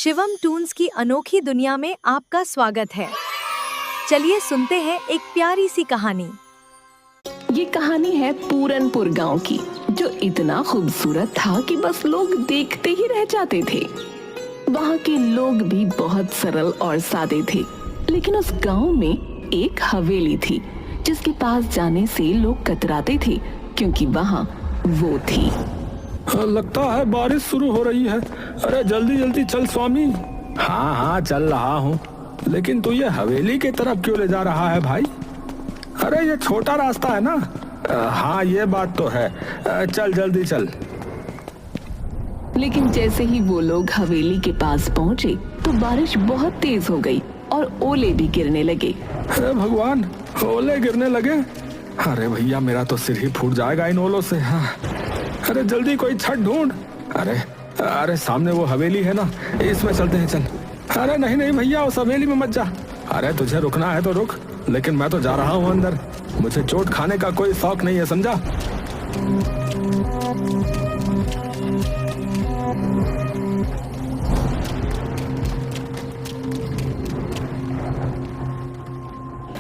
Shivam Toons की अनोखी दुनिया में आपका स्वागत है। चलिए सुनते हैं एक प्यारी सी कहानी। ये कहानी है पूरनपुर गांव की, जो इतना खूबसूरत था कि बस लोग देखते ही रह जाते थे। वहाँ के लोग भी बहुत सरल और सादे थे, लेकिन उस गांव में एक हवेली थी जिसके पास जाने से लोग कतराते थे, क्योंकि वहाँ वो थी। लगता है बारिश शुरू हो रही है। अरे जल्दी जल्दी चल स्वामी। हाँ हाँ चल रहा हूँ, लेकिन तू ये हवेली की तरफ क्यों ले जा रहा है भाई? अरे ये छोटा रास्ता है ना। हाँ ये बात तो है। चल जल्दी चल। लेकिन जैसे ही वो लोग हवेली के पास पहुँचे तो बारिश बहुत तेज हो गई और ओले भी गिरने लगे। अरे भगवान, ओले गिरने लगे। अरे भैया मेरा तो सिर ही फूट जाएगा इन ओलों से। हाँ अरे जल्दी कोई छत ढूंढ। अरे सामने वो हवेली है ना, इसमें चलते हैं चल। अरे नहीं नहीं भैया, उस हवेली में मत जा। अरे तुझे रुकना है तो रुक, लेकिन मैं तो जा रहा हूँ अंदर। मुझे चोट खाने का कोई शौक नहीं है, समझा?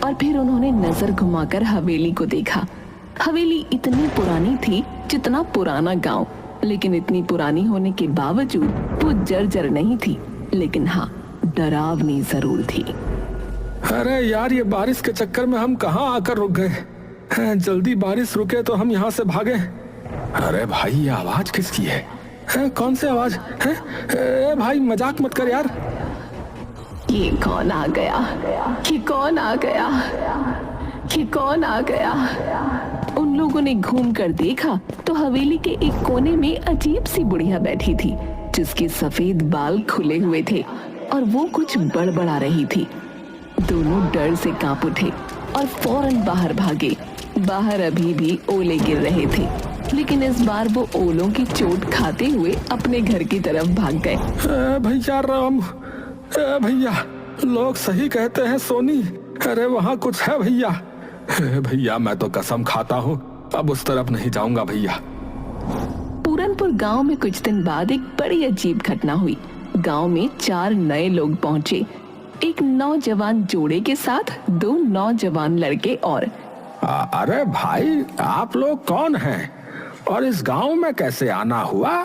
और फिर उन्होंने नजर घुमाकर हवेली को देखा। हवेली इतनी पुरानी थी जितना पुराना गांव, लेकिन इतनी पुरानी होने के बावजूद वो जर्जर नहीं थी, लेकिन हाँ डरावनी जरूर थी। अरे यार, ये बारिश के चक्कर में हम कहाँ आकर रुक गए। जल्दी बारिश रुके तो हम यहाँ से भागे। अरे भाई ये आवाज किसकी है? कौन सी आवाज है? भाई मजाक मत कर यार। ये कौन आ गया? ये कौन आ गया? ये कौन आ गया? उन लोगों ने घूम कर देखा तो हवेली के एक कोने में अजीब सी बुढ़िया बैठी थी, जिसके सफेद बाल खुले हुए थे और वो कुछ बड़बड़ा रही थी। दोनों डर से कांप उठे और फौरन बाहर भागे। बाहर अभी भी ओले गिर रहे थे, लेकिन इस बार वो ओलों की चोट खाते हुए अपने घर की तरफ भाग गए। भैया राम, भैया लोग सही कहते हैं सोनी। अरे वहाँ कुछ है भैया। भैया मैं तो कसम खाता हूँ अब उस तरफ नहीं जाऊंगा भैया। पूरनपुर गांव में कुछ दिन बाद एक बड़ी अजीब घटना हुई। गांव में 4 नए लोग पहुंचे, एक नौजवान जोड़े के साथ 2 नौजवान लड़के और। अरे भाई आप लोग कौन हैं और इस गांव में कैसे आना हुआ?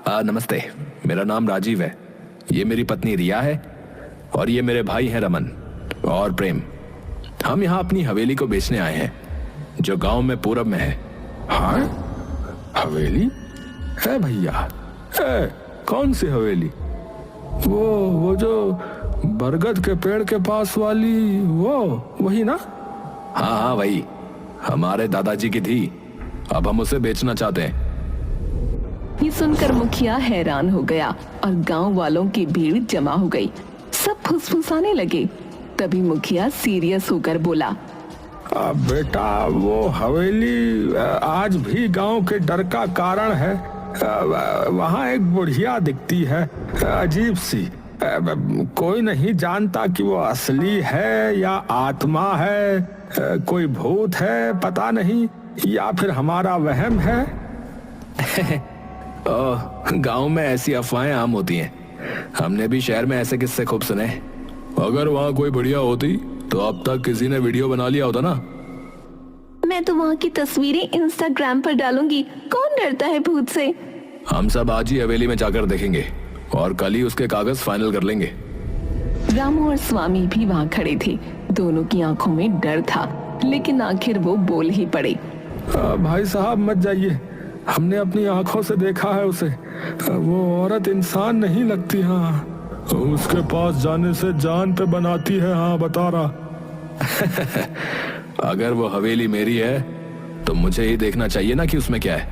नमस्ते, मेरा नाम राजीव है। ये मेरी पत्नी रिया है और ये मेरे भाई हैं रमन और प्रेम। हम यहाँ अपनी हवेली को बेचने आए हैं, जो गांव में पूरब में है। हाँ हवेली है भैया? कौन सी हवेली? वो जो बरगद के पेड़ के पास वाली, वो वही ना? हाँ हाँ वही, हमारे दादाजी की थी, अब हम उसे बेचना चाहते हैं। ये सुनकर मुखिया हैरान हो गया और गांव वालों की भीड़ जमा हो गई। सब फुसफुसाने लगे। तभी मुखिया सीरियस होकर बोला, बेटा वो हवेली आज भी गांव के डर का कारण है। वहाँ एक बुढ़िया दिखती है, अजीब सी। कोई नहीं जानता कि वो असली है या आत्मा है, कोई भूत है पता नहीं, या फिर हमारा वहम है। गांव में ऐसी अफवाहें आम होती हैं। हमने भी शहर में ऐसे किस्से खूब सुने। अगर वहाँ कोई बढ़िया होती तो अब तक किसी ने वीडियो बना लिया होता ना। मैं तो वहाँ की तस्वीरें इंस्टाग्राम पर डालूंगी, कौन डरता है भूत से। हम सब आज ही हवेली में जाकर देखेंगे और कल ही उसके कागज फाइनल कर लेंगे। रामू और स्वामी भी वहाँ खड़े थे। दोनों की आंखों में डर था, लेकिन आखिर वो बोल ही पड़े। भाई साहब मत जाइए, हमने अपनी आंखों से देखा है उसे। वो औरत इंसान नहीं लगती। हाँ उसके पास जाने से जान पे बनाती है। हाँ बता रहा। अगर वो हवेली मेरी है तो मुझे ही देखना चाहिए ना कि उसमें क्या है।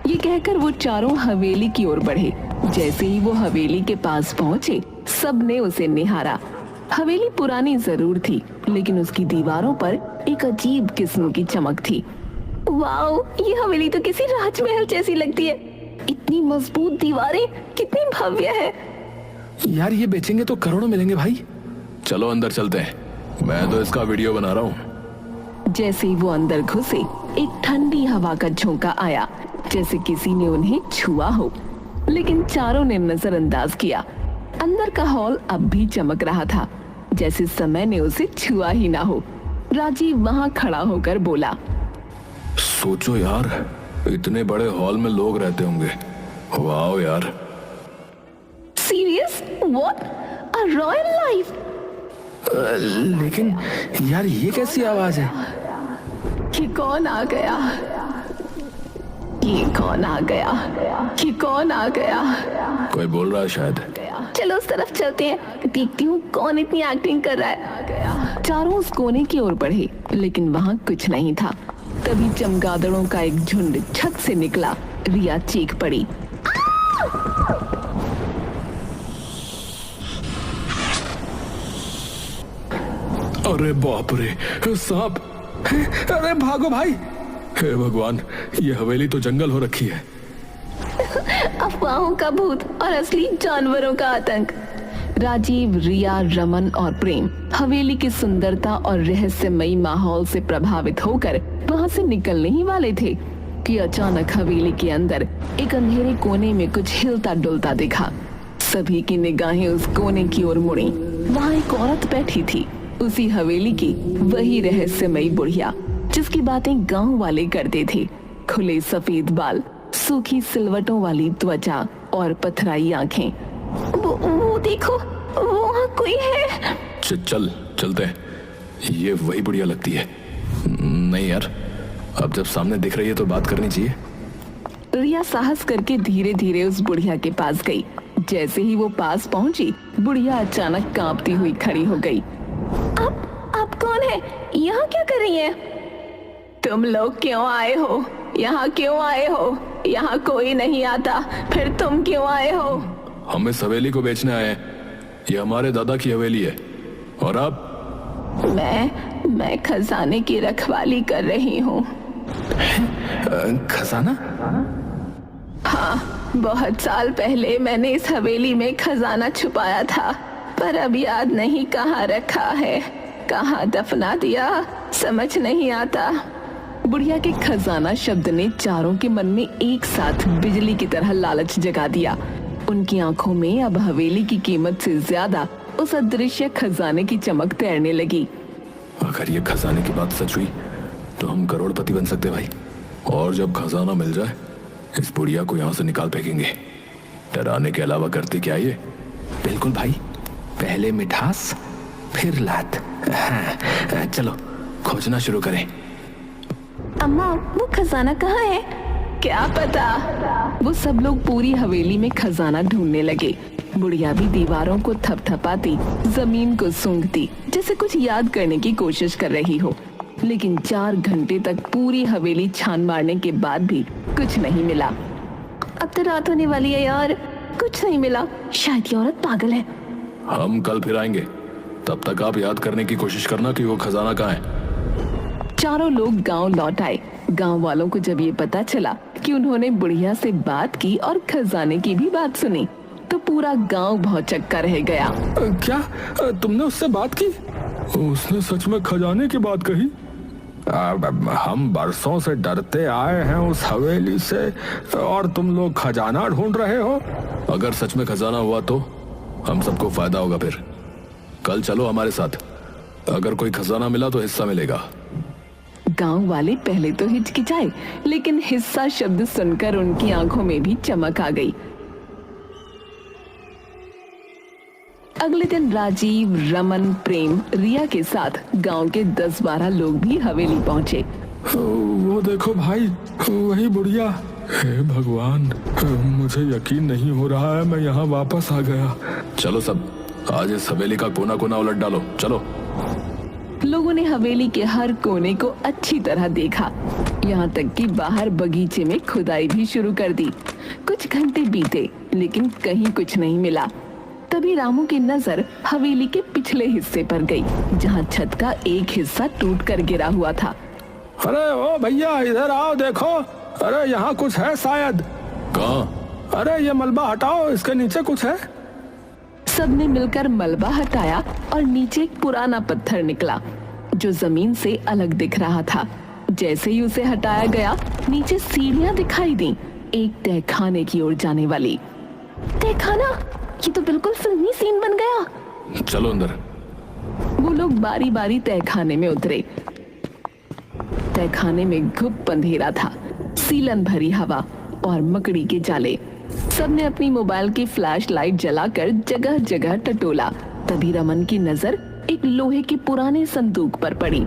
ये कहकर वो चारों हवेली की ओर बढ़े। जैसे ही वो हवेली के पास पहुंचे, सबने उसे निहारा। हवेली पुरानी जरूर थी, लेकिन उसकी दीवारों पर एक अजीब किस्म की चमक थी। वाओ, ये हवेली तो किसी राजमहल जैसी लगती है। इतनी मजबूत दीवारें, कितनी भव्य है। यार ये बेचेंगे तो करोड़ों मिलेंगे भाई। चलो अंदर चलते हैं, मैं तो इसका वीडियो बना रहा हूँ। जैसे ही वो अंदर घुसे, एक ठंडी हवा का झोंका आया, जैसे किसी ने उन्हें छुआ हो। लेकिन चारों ने नजरअंदाज किया। अंदर का हॉल अब भी चमक रहा था, जैसे समय ने उसे छुआ ही ना हो। राजीव वहां खड़ा होकर बोला, सोचो यार, इतने बड़े हॉल में लोग रहते होंगे। वाह यार। Serious? What? A royal life? लेकिन यार ये कैसी आवाज है? ये कौन आ गया? ये कौन आ गया? ये कौन आ गया? कोई बोल रहा है शायद। चलो उस तरफ चलते हैं, देखती हूँ कौन इतनी एक्टिंग कर रहा है। चारों उस कोने की ओर बढ़े, लेकिन वहाँ कुछ नहीं था। तभी चमगादड़ों का एक झुंड छत से निकला। रिया चीख पड़ी। अरे बाप रे, सांप! अरे भागो भाई! हे भगवान, ये हवेली तो जंगल हो रखी है। अफवाहों का भूत और असली जानवरों का आतंक। राजीव, रिया, रमन और प्रेम हवेली की सुंदरता और रहस्यमयी माहौल से प्रभावित होकर वहां से निकलने ही वाले थे कि अचानक हवेली के अंदर एक अंधेरे कोने में कुछ हिलता डुलता दिखा। सभी की निगाहें उस कोने की ओर मुड़ी। वहां एक औरत बैठी थी, उसी हवेली की वही रहस्यमयी बुढ़िया जिसकी बातें गांव वाले करते थे। खुले सफेद बाल, सूखी सिलवटों वाली त्वचा और पथराई आंखें। वो देखो, वहाँ कोई है। चलते हैं। ये वही बुढ़िया लगती है। नहीं यार, अब जब सामने दिख रही है तो बात करनी चाहिए। रिया साहस करके धीरे धीरे उस बुढ़िया के पास गई। जैसे ही वो पास पहुंची, बुढ़िया अचानक कांपती हुई खड़ी हो गई। आप कौन है? यहाँ क्या कर रही है? तुम लोग क्यों आए हो? यहाँ क्यों आए हो? यहाँ कोई नहीं आता, फिर तुम क्यों आए हो? हम इस हवेली को बेचने आए हैं। ये हमारे दादा की हवेली है। और आप? मैं खजाने की रखवाली कर रही हूँ। खजाना? हाँ, बहुत साल पहले मैंने इस हवेली में खजाना छुपाया था, पर अब याद नहीं कहाँ रखा है, कहाँ दफना दिया, समझ नहीं आता। बुढ़िया के खजाना शब्द ने चारों के मन में एक साथ बिजली की तरह लालच जगा दिया। उनकी आंखों में अब हवेली की कीमत से ज्यादा उस अदृश्य खजाने की चमक तैरने लगी। अगर ये खजाने की बात सच हुई तो हम करोड़पति बन सकते भाई। और जब खजाना मिल जाए, इस बुढ़िया को यहाँ से निकाल फेंकेंगे। डराने के अलावा करते क्या ये? बिल्कुल भाई, पहले मिठास फिर लात। हाँ, चलो खोजना शुरू करें। अम्मा, वो खजाना कहाँ है? क्या पता। वो सब लोग पूरी हवेली में खजाना ढूंढने लगे। बुढ़िया भी दीवारों को थपथपाती, जमीन को सूंघती, जैसे कुछ याद करने की कोशिश कर रही हो। लेकिन 4 घंटे तक पूरी हवेली छान मारने के बाद भी कुछ नहीं मिला। अब तो रात होने वाली है यार, कुछ नहीं मिला। शायद ये औरत पागल है। हम कल फिर आएंगे, तब तक आप याद करने की कोशिश करना कि वो खजाना कहाँ है। चारों लोग गांव लौट आए। गांव वालों को जब ये पता चला कि उन्होंने बुढ़िया से बात की और खजाने की भी बात सुनी, तो पूरा गांव भौचक्का रह गया। क्या तुमने उससे बात की? उसने सच में खजाने की बात कही? हम बरसों से डरते आए हैं उस हवेली से, और तुम लोग खजाना ढूंढ रहे हो? अगर सच में खजाना हुआ तो हम सबको फायदा होगा। फिर कल चलो हमारे साथ। अगर कोई खजाना मिला तो हिस्सा मिलेगा। गांव वाले पहले तो हिचकिचाए, लेकिन हिस्सा शब्द सुनकर उनकी आंखों में भी चमक आ गई। अगले दिन राजीव, रमन, प्रेम, रिया के साथ गांव के 10-12 लोग भी हवेली पहुंचे। वो देखो भाई, वही बुढ़िया। हे भगवान, मुझे यकीन नहीं हो रहा है मैं यहाँ वापस आ गया। चलो सब, आज इस हवेली का कोना कोना उलट डालो। चलो। लोगों ने हवेली के हर कोने को अच्छी तरह देखा, यहाँ तक कि बाहर बगीचे में खुदाई भी शुरू कर दी। कुछ घंटे बीते, लेकिन कहीं कुछ नहीं मिला। तभी रामू की नजर हवेली के पिछले हिस्से पर गई, जहाँ छत का एक हिस्सा टूट कर गिरा हुआ था। अरे ओ भैया, इधर आओ, देखो। अरे यहाँ कुछ है शायद। कहाँ? अरे ये मलबा हटाओ, इसके नीचे कुछ है। सबने मिलकर मलबा हटाया और नीचे एक पुराना पत्थर निकला, जो जमीन से अलग दिख रहा था। जैसे ही उसे हटाया गया, नीचे सीढ़ियां दिखाई दी, एक तहखाने की ओर जाने वाली। तहखाना? ये तो बिल्कुल फिल्मी सीन बन गया। चलो अंदर। वो लोग बारी बारी तहखाने में उतरे। तहखाने में गुप्त अंधेरा था, सीलन भरी हवा और मकड़ी के जाले। सबने अपनी मोबाइल की फ्लैश लाइट जलाकर जगह जगह टटोला। तभी रमन की नजर एक लोहे के पुराने संदूक पर पड़ी।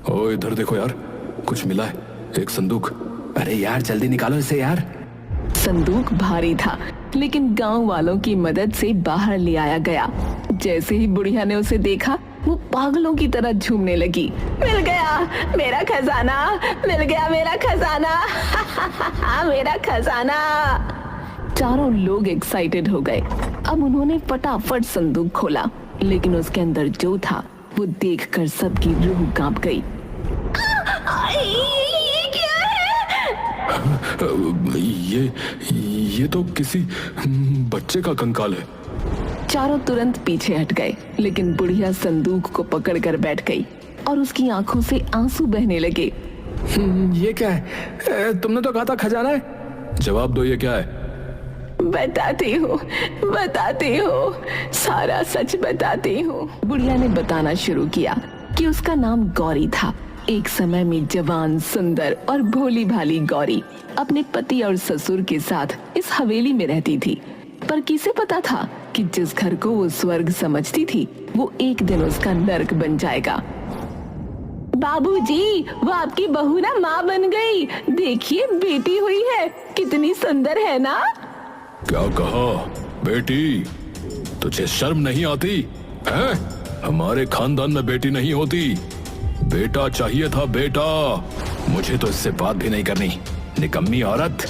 ओ इधर देखो यार, कुछ मिला है, एक संदूक। अरे यार जल्दी निकालो इसे यार। संदूक भारी था, लेकिन गांव वालों की मदद से बाहर ले आया गया। जैसे ही बुढ़िया ने उसे देखा, वो पागलों की तरह झूमने लगी। मिल गया मेरा खजाना, मिल गया मेरा खजाना, मेरा खजाना। चारों लोग एक्साइटेड हो गए। अब उन्होंने फटाफट संदूक खोला, लेकिन उसके अंदर जो था वो देखकर सबकी रूह कांप गई। ये क्या है? ये तो किसी बच्चे का कंकाल है। चारों तुरंत पीछे हट गए, लेकिन बुढ़िया संदूक को पकड़कर बैठ गई और उसकी आंखों से आंसू बहने लगे। ये क्या है? तुमने तो कहा था खजाना है। जवाब दो, ये क्या है? बताती हूँ, सारा सच बताती हूँ। बुढ़िया ने बताना शुरू किया कि उसका नाम गौरी था। एक समय में जवान, सुंदर और भोली भाली गौरी अपने पति और ससुर के साथ इस हवेली में रहती थी। पर किसे पता था कि जिस घर को वो स्वर्ग समझती थी, वो एक दिन उसका नर्क बन जाएगा। बाबूजी, वो आपकी बहू ना माँ बन गई। देखिए बेटी हुई है, कितनी सुंदर है ना। क्या कहा? बेटी? तुझे शर्म नहीं आती है? हमारे खानदान में बेटी नहीं होती, बेटा चाहिए था, बेटा। मुझे तो इससे बात भी नहीं करनी, निकम्मी औरत।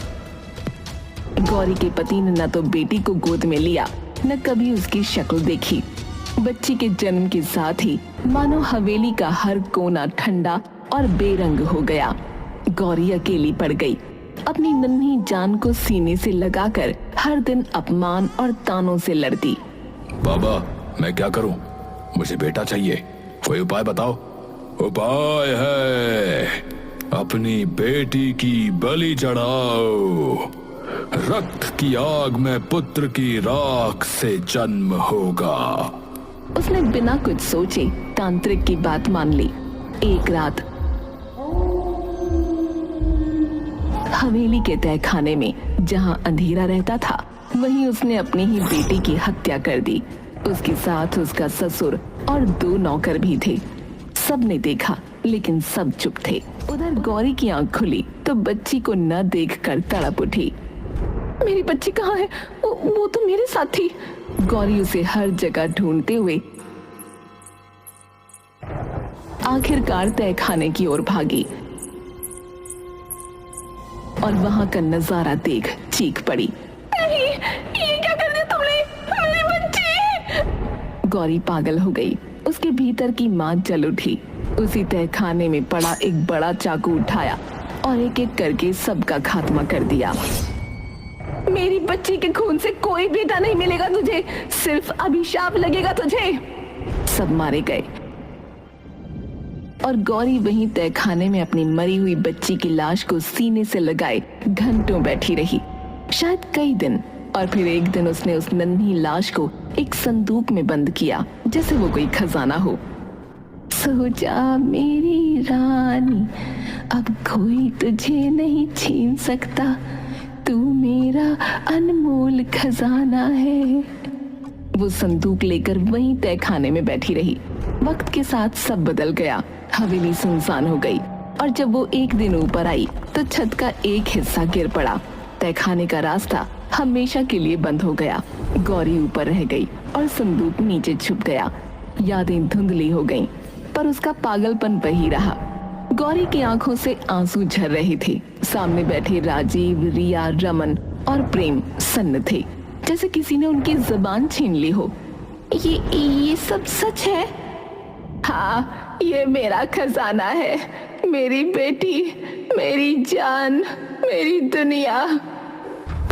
गौरी के पति ने न तो बेटी को गोद में लिया, न कभी उसकी शक्ल देखी। बच्ची के जन्म के साथ ही मानो हवेली का हर कोना ठंडा और बेरंग हो गया। गौरी अकेली पड़ गई, अपनी नन्ही जान को सीने से लगाकर हर दिन अपमान और तानों से लड़ती। बाबा, मैं क्या करूं? मुझे बेटा चाहिए, कोई उपाय बताओ। उपाय है, अपनी बेटी की बलि चढ़ाओ। रक्त की आग में पुत्र की राख से जन्म होगा। उसने बिना कुछ सोचे तांत्रिक की बात मान ली। एक रात हवेली के तहखाने में जहां अंधेरा रहता था, वहीं उसने अपनी ही बेटी की हत्या कर दी। उसके साथ उसका ससुर और 2 नौकर भी थे। सबने देखा, लेकिन सब चुप थे। उधर गौरी की आंख खुली तो बच्ची को न देखकर तड़प उठी। मेरी बच्ची कहाँ है? वो तो मेरे साथ थी। गौरी उसे हर जगह ढूंढते हुए आखिरकार तहखाने की ओर भागी और वहां का नजारा देख चीख पड़ी। नहीं, ये क्या कर दिया तुमने? मेरी बच्ची! गौरी पागल हो गई। उसके भीतर की मां जल उठी। उसी तहखाने में पड़ा एक बड़ा चाकू उठाया और एक एक करके सबका खात्मा कर दिया। मेरी बच्ची के खून से कोई बेटा नहीं मिलेगा तुझे, सिर्फ अभिशाप लगेगा तुझे। सब मारे गए और गौरी वहीं तहखाने में अपनी मरी हुई बच्ची की लाश को सीने से लगाए घंटों बैठी रही, शायद कई दिन। और फिर एक दिन उसने उस नन्ही लाश को एक संदूक में बंद किया, जैसे वो कोई खजाना हो। सो जा मेरी रानी, अब कोई तुझे नहीं छीन सकता, तू मेरा अनमोल खजाना है। वो संदूक लेकर वहीं तहखाने में बैठी रही। वक्त के साथ सब बदल गया। हवेली सुनसान हो गई और जब वो एक दिन ऊपर आई तो छत का एक हिस्सा गिर पड़ा। तहखाने का रास्ता हमेशा के लिए बंद हो गया। गौरी ऊपर रह गई और संदूक नीचे छुप गया। यादें धुंधली हो गईं, पर उसका पागलपन वही रहा। गौरी की आंखों से आंसू झर रहे थे। सामने बैठे राजीव, रिया, रमन और प्रेम सन्न थे, जैसे किसी ने उनकी जुबान छीन ली हो। ये सब सच है? हाँ, ये मेरा खजाना है, मेरी बेटी, मेरी जान, मेरी दुनिया।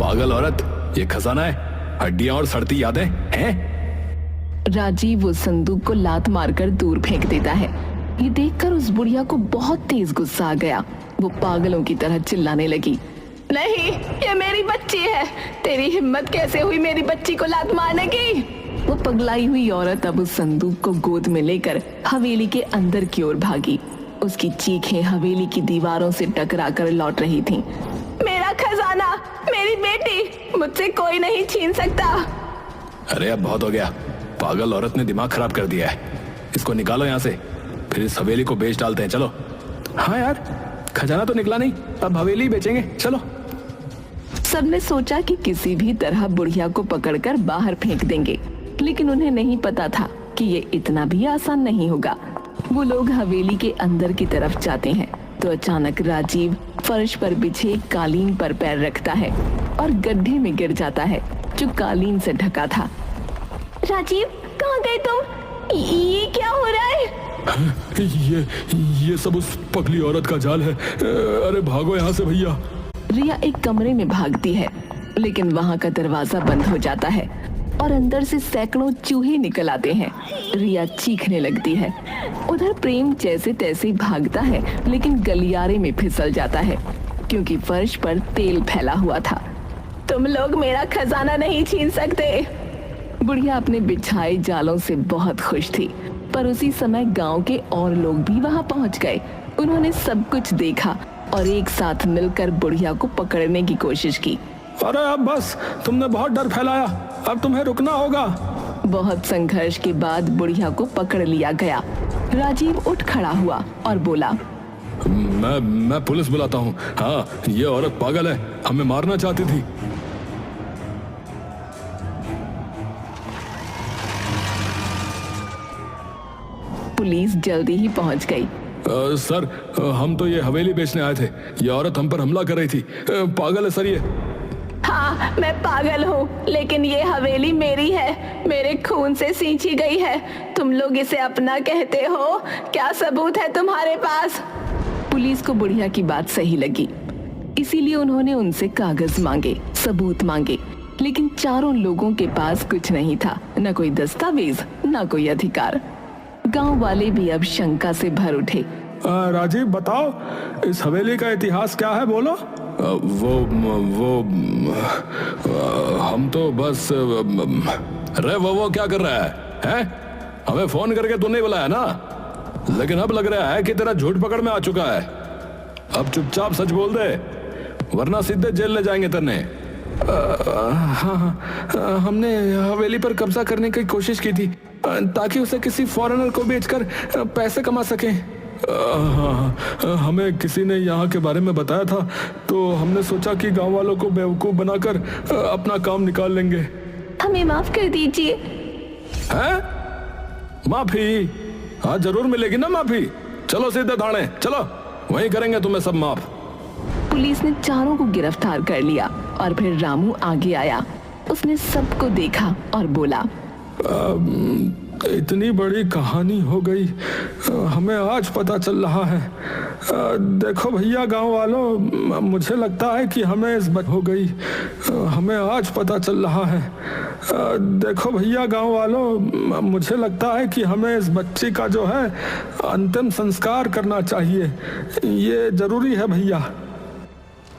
पागल औरत, ये खजाना है, हड्डियां और सड़ती यादें हैं? राजीव वो संदूक को लात मारकर दूर फेंक देता है। ये देखकर उस बुढ़िया को बहुत तेज गुस्सा आ गया। वो पागलों की तरह चिल्लाने लगी। नहीं, ये मेरी बच्ची है। तेरी हिम्मत कैसे हुई मेरी बच्ची को लात मारने की? वो पगलाई हुई औरत अब उस संदूक को गोद में लेकर हवेली के अंदर की ओर भागी। उसकी चीखें हवेली की दीवारों से टकराकर लौट रही थीं। मेरा खजाना, मेरी बेटी, मुझसे कोई नहीं छीन सकता। अरे अब बहुत हो गया, पागल औरत ने दिमाग खराब कर दिया है। इसको निकालो यहाँ से, फिर इस हवेली को बेच डालते हैं। चलो। हाँ यार, खजाना तो निकला नहीं, अब हवेली बेचेंगे। चलो। सबने सोचा कि किसी भी तरह बुढ़िया को पकड़कर बाहर फेंक देंगे, लेकिन उन्हें नहीं पता था कि ये इतना भी आसान नहीं होगा। वो लोग हवेली के अंदर की तरफ जाते हैं तो अचानक राजीव फर्श पर बिछे कालीन पर पैर रखता है और गड्ढे में गिर जाता है जो कालीन से ढका था। राजीव, कहाँ गए तुम? ये क्या हो रहा है? ये सब उस पगली औरत का जाल है। अरे भागो यहाँ से भैया। रिया एक कमरे में भागती है, लेकिन वहाँ का दरवाजा बंद हो जाता है और अंदर से सैकड़ों चूहे निकल आते हैं। रिया चीखने लगती है। उधर प्रेम जैसे तैसे भागता है, लेकिन गलियारे में फिसल जाता है क्योंकि फर्श पर तेल फैला हुआ था। तुम लोग मेरा खजाना नहीं छीन सकते। बुढ़िया अपने बिछाए जालों से बहुत खुश थी, पर उसी समय गांव के और लोग भी वहां पहुंच गए। उन्होंने सब कुछ देखा और एक साथ मिलकर बुढ़िया को पकड़ने की कोशिश की। अरे अब बस, तुमने बहुत डर फैलाया, अब तुम्हें रुकना होगा। बहुत संघर्ष के बाद बुढ़िया को पकड़ लिया गया। राजीव उठ खड़ा हुआ और बोला, मैं पुलिस बुलाता हूँ। हाँ, ये औरत पागल है, हमें मारना चाहती थी। पुलिस जल्दी ही पहुंच गई। सर, हम तो ये हवेली बेचने आए थे। ये औरत हम पर हमला कर रही थी। पागल है सर ये। हाँ, मैं पागल हूँ, लेकिन ये हवेली मेरी है, मेरे खून से सींची गई है। तुम लोग इसे अपना कहते हो? क्या सबूत है तुम्हारे पास? पुलिस को बुढ़िया की बात सही लगी, इसीलिए उन्होंने उनसे कागज मांगे, सबूत मांगे, लेकिन चारों लोगों के पास कुछ नहीं था, न कोई दस्तावेज, न कोई अधिकार। गांव वाले भी अब शंका से भर उठे। राजीव बताओ, इस हवेली का इतिहास क्या है, बोलो। वो हम तो बस अरे वो क्या कर रहा है? हमें फोन करके तू नहीं बुलाया ना? लेकिन अब लग रहा है कि तेरा झूठ पकड़ में आ चुका है। अब चुपचाप सच बोल दे, वरना सीधे जेल ले जाएंगे तेरे। हाँ, हमने हवेली पर कब्जा करने की कोशिश की थी ताकि उसे किसी फॉरेनर को बेचकर पैसे कमा सकें। हमें किसी ने यहाँ के बारे में बताया था, तो हमने सोचा कि गांव वालों को बेवकूफ बनाकर अपना काम निकाल लेंगे। हमें माफ कर दीजिए। हैं? माफी? हाँ, जरूर मिलेगी ना माफी। चलो सीधे थाने, चलो, वहीं करेंगे तुम्हें सब माफ। पुलिस ने चारों को गिरफ्तार कर लिया और फिर रामू आगे आया। उसने सबको देखा और बोला, इतनी बड़ी कहानी हो गई, हमें आज पता चल रहा है। देखो भैया गांव वालों, मुझे लगता है कि हमें इस बात हो गई, हमें आज पता चल रहा है। देखो भैया गांव वालों, मुझे लगता है कि हमें इस बच्ची का जो है अंतिम संस्कार करना चाहिए। ये जरूरी है भैया।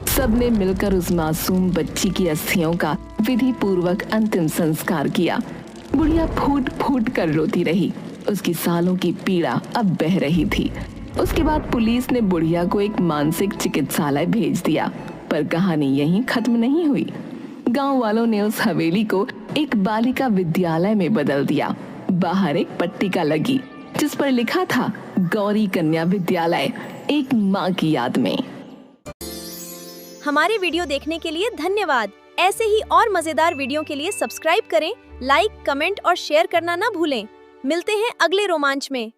सबने मिलकर उस मासूम बच्ची की अस्थियों का विधि पूर्वक अंतिम संस्कार किया। बुढ़िया फूट फूट कर रोती रही। उसकी सालों की पीड़ा अब बह रही थी। उसके बाद पुलिस ने बुढ़िया को एक मानसिक चिकित्सालय भेज दिया, पर कहानी यहीं खत्म नहीं हुई। गांव वालों ने उस हवेली को एक बालिका विद्यालय में बदल दिया। बाहर एक पट्टिका लगी जिस पर लिखा था, गौरी कन्या विद्यालय, एक माँ की याद में। हमारे वीडियो देखने के लिए धन्यवाद। ऐसे ही और मजेदार वीडियो के लिए सब्सक्राइब करें, लाइक, कमेंट और शेयर करना ना भूलें। मिलते हैं अगले रोमांच में।